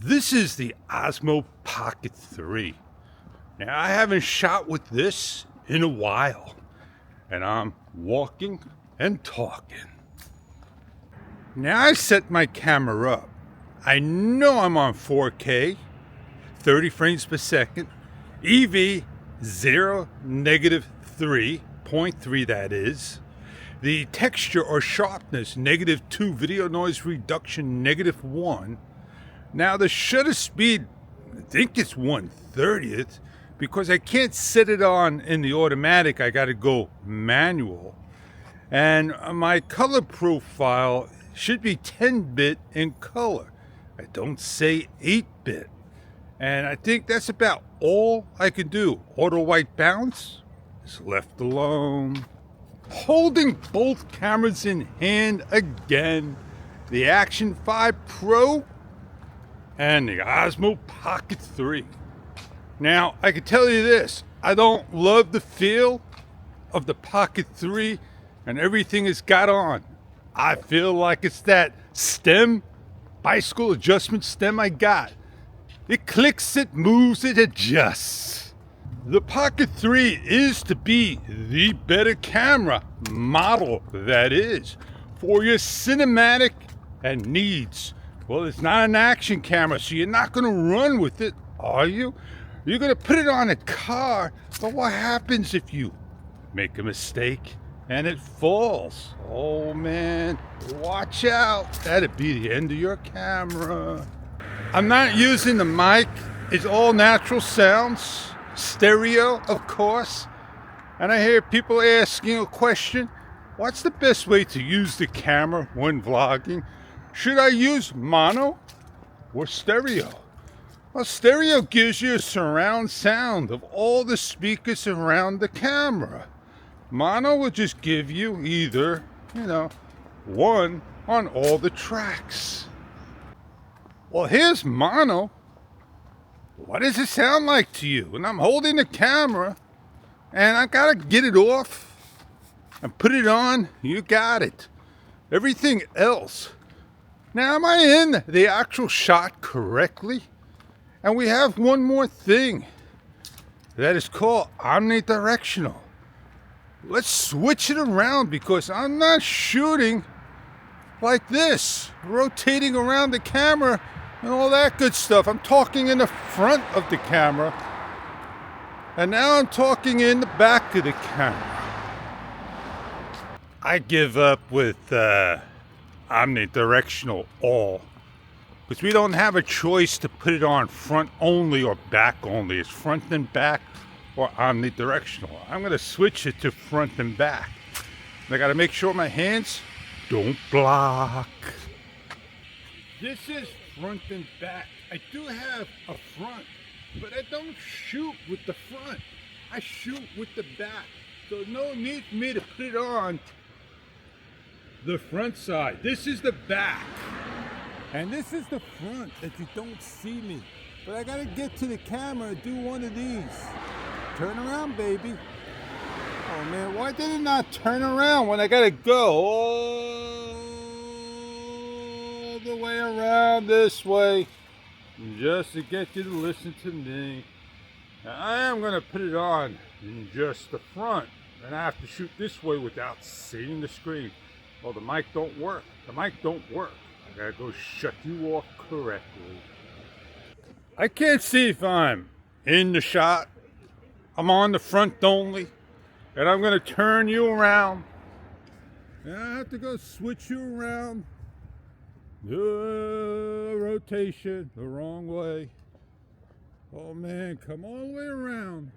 This is the Osmo Pocket 3. Now, I haven't shot with this in a while, and I'm walking and talking. Now, I set my camera up. I know I'm on 4K, 30 frames per second, EV 0, -3.3 that is. The texture or sharpness, -2, video noise reduction, -1. Now the shutter speed, I think it's 1/30th, because I can't set it on in the automatic, I gotta go manual. And my color profile should be 10-bit in color. I don't say 8-bit. And I think that's about all I can do. Auto white balance is left alone. Holding both cameras in hand again, the Action 5 Pro and the Osmo Pocket 3. Now, I can tell you this, I don't love the feel of the Pocket 3 and everything it's got on. I feel like it's that stem, bicycle adjustment stem I got. It clicks, it moves, it adjusts. The Pocket 3 is to be the better camera model, that is, for your cinematic and needs. Well, it's not an action camera, so you're not going to run with it, are you? You're going to put it on a car, but what happens if you make a mistake and it falls? Oh man, watch out. That'd be the end of your camera. I'm not using the mic. It's all natural sounds. Stereo, of course. And I hear people asking a question. What's the best way to use the camera when vlogging? Should I use mono or stereo? Well, stereo gives you a surround sound of all the speakers around the camera. Mono will just give you either, one on all the tracks. Well, here's mono. What does it sound like to you? And I'm holding the camera and I gotta get it off and put it on. You got it. Everything else. Now, am I in the actual shot correctly? And we have one more thing that is called omnidirectional. Let's switch it around because I'm not shooting like this, rotating around the camera and all that good stuff. I'm talking in the front of the camera, and now I'm talking in the back of the camera. I give up with omnidirectional all, because we don't have a choice to put it on front only or back only. It's front and back or omnidirectional. I'm going to switch it to front and back. I got to make sure my hands don't block. This is front and back. I do have a front, but I don't shoot with the front. I shoot with the back. So no need for me to put it on the front side. This is the back. And this is the front that you don't see me. But I gotta get to the camera and do one of these. Turn around, baby. Oh man, why did it not turn around when I gotta go all the way around this way just to get you to listen to me? Now, I am gonna put it on in just the front, and I have to shoot this way without seeing the screen. Well, the mic don't work. The mic don't work. I gotta go shut you off correctly. I can't see if I'm in the shot. I'm on the front only, and I'm gonna turn you around. And I have to go switch you around. Rotation the wrong way. Oh man, come all the way around.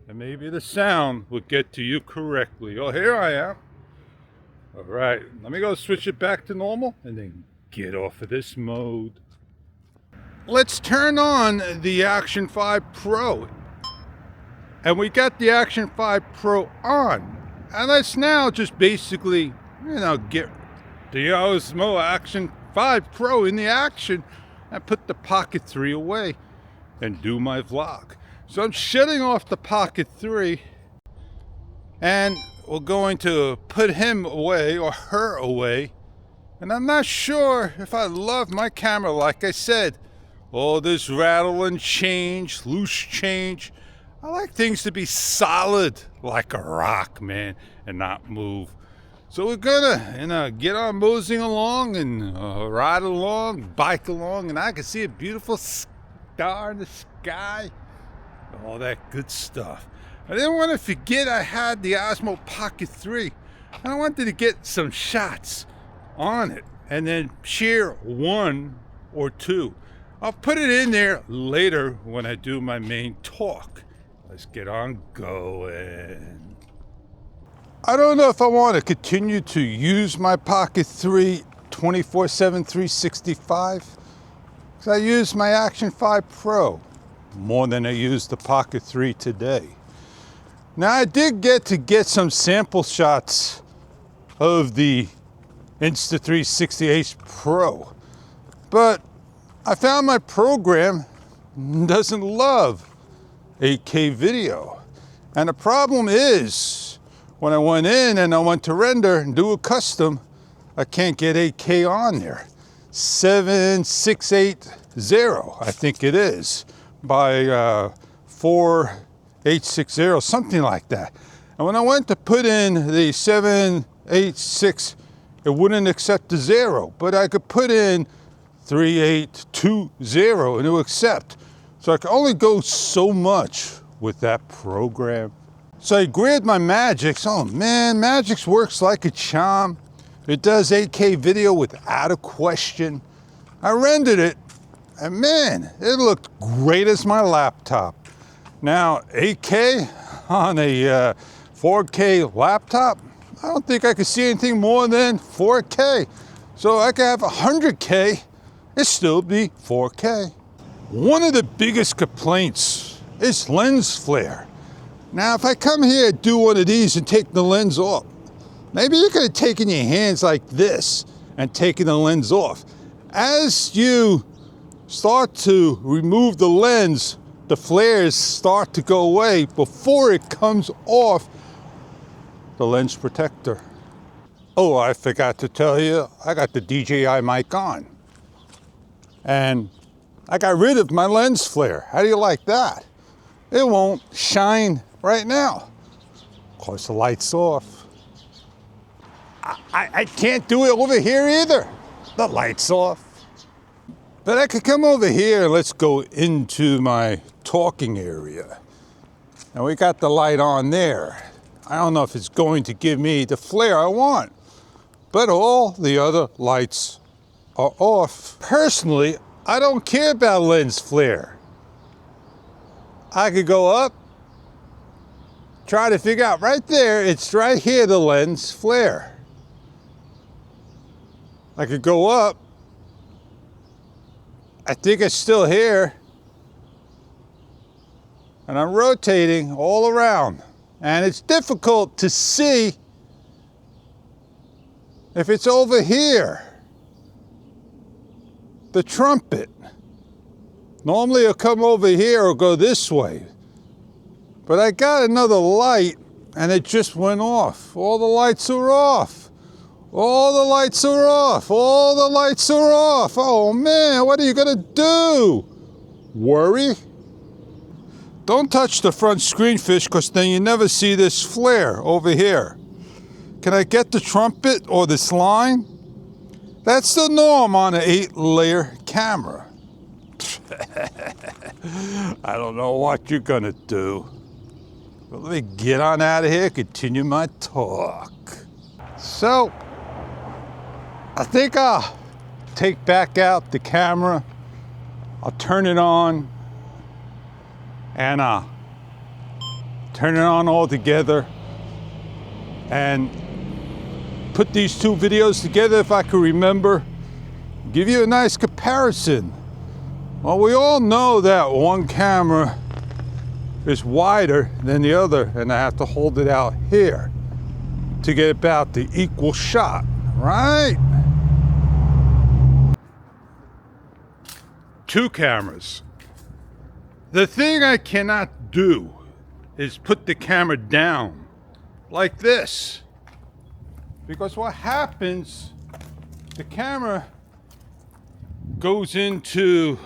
And maybe the sound will get to you correctly. Oh, here I am. All right, let me go switch it back to normal and then get off of this mode. Let's turn on the Action 5 Pro. And we got the Action 5 Pro on. And let's now just basically, get the Osmo Action 5 Pro in the action and put the Pocket 3 away and do my vlog. So I'm shutting off the Pocket 3 and we're going to put him away or her away. And I'm not sure if I love my camera. Like I said, all this rattle and change, loose change. I like things to be solid like a rock, man, and not move. So we're gonna, get on moseying along and ride along, bike along, and I can see a beautiful star in the sky, all that good stuff. I didn't want to forget I had the Osmo Pocket 3, and I wanted to get some shots on it and then share one or two. I'll put it in there later when I do my main talk. Let's get on going. I don't know if I want to continue to use my Pocket 3 24/7, 365. Because I use my Action 5 Pro more than I use the Pocket 3 today. Now I did get some sample shots of the Insta360 Pro, but I found my program doesn't love 8K video. And the problem is, when I went in and I went to render and do a custom, I can't get 8K on there. 7680, I think it is, by 4860, something like that. And when I went to put in the 786, it wouldn't accept the 0, but I could put in 3820 and it would accept. So I could only go so much with that program. So I grabbed my Magix. Oh man, Magix works like a charm. It does 8K video without a question. I rendered it, and man, it looked great as my laptop. Now, 8K on a 4K laptop, I don't think I could see anything more than 4K. So I could have 100K, it still be 4K. One of the biggest complaints is lens flare. Now, if I come here and do one of these and take the lens off, maybe you could have taken your hands like this and taken the lens off. As you start to remove the lens, the flares start to go away before it comes off the lens protector. Oh, I forgot to tell you, I got the DJI mic on. And I got rid of my lens flare. How do you like that? It won't shine right now. Of course, the light's off. I can't do it over here either. The light's off. But I could come over here and let's go into my talking area. And we got the light on there. I don't know if it's going to give me the flare I want, but all the other lights are off. Personally, I don't care about lens flare. I could go up, try to figure out right there, it's right here, the lens flare. I could go up, I think it's still here, and I'm rotating all around, and it's difficult to see if it's over here. The trumpet. Normally it'll come over here or go this way. But I got another light and it just went off. All the lights are off. All the lights are off. All the lights are off. Oh man, what are you gonna do? Worry? Don't touch the front screen, fish, because then you never see this flare over here. Can I get the trumpet or this line? That's the norm on an 8-layer camera. I don't know what you're gonna do. But let me get on out of here, continue my talk. So, I think I'll take back out the camera. I'll turn it on and turn it on all together and put these two videos together if I can remember, give you a nice comparison. Well, we all know that one camera is wider than the other, and I have to hold it out here to get about the equal shot, right? Two cameras. The thing I cannot do is put the camera down like this. Because what happens, the camera goes into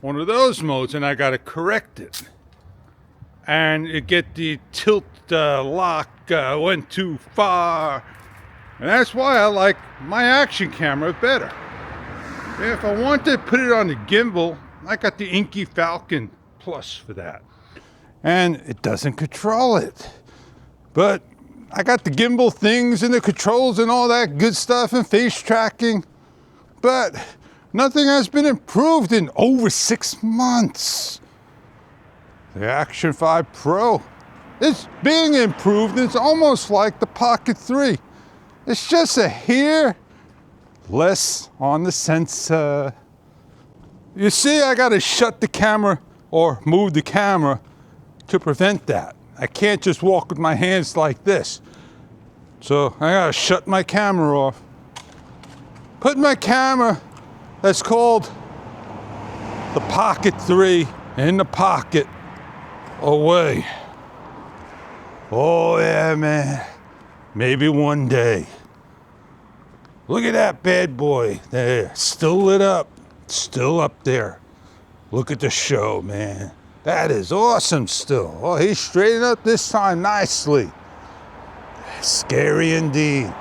one of those modes, and I got to correct it. And it get the tilt lock went too far. And that's why I like my action camera better. If I want to put it on the gimbal, I got the Inky Falcon Plus for that. And it doesn't control it. But I got the gimbal things and the controls and all that good stuff and face tracking. But nothing has been improved in over 6 months. The Action 5 Pro is being improved. It's almost like the Pocket 3. It's just a hair less on the sensor. You see, I gotta shut the camera or move the camera to prevent that. I can't just walk with my hands like this. So I gotta shut my camera off. Put my camera, that's called the Pocket 3, in the pocket, away. Oh yeah, man. Maybe one day. Look at that bad boy there, still lit up, still up there. Look at the show, man. That is awesome still. Oh, he's straightened up this time nicely. Scary indeed.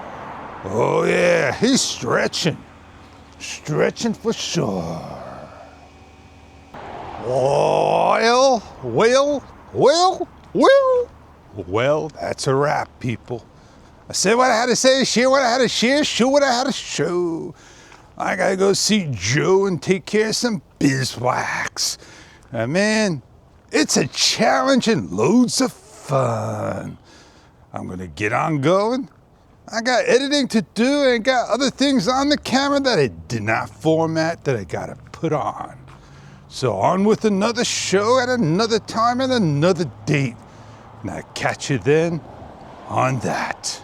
Oh yeah, he's stretching. Stretching for sure. Well, that's a wrap, people. I said what I had to say, share what I had to share, show what I had to show. I gotta go see Joe and take care of some beeswax. And man, it's a challenge and loads of fun. I'm gonna get on going. I got editing to do and got other things on the camera that I did not format that I gotta put on. So on with another show at another time and another date. And I'll catch you then on that.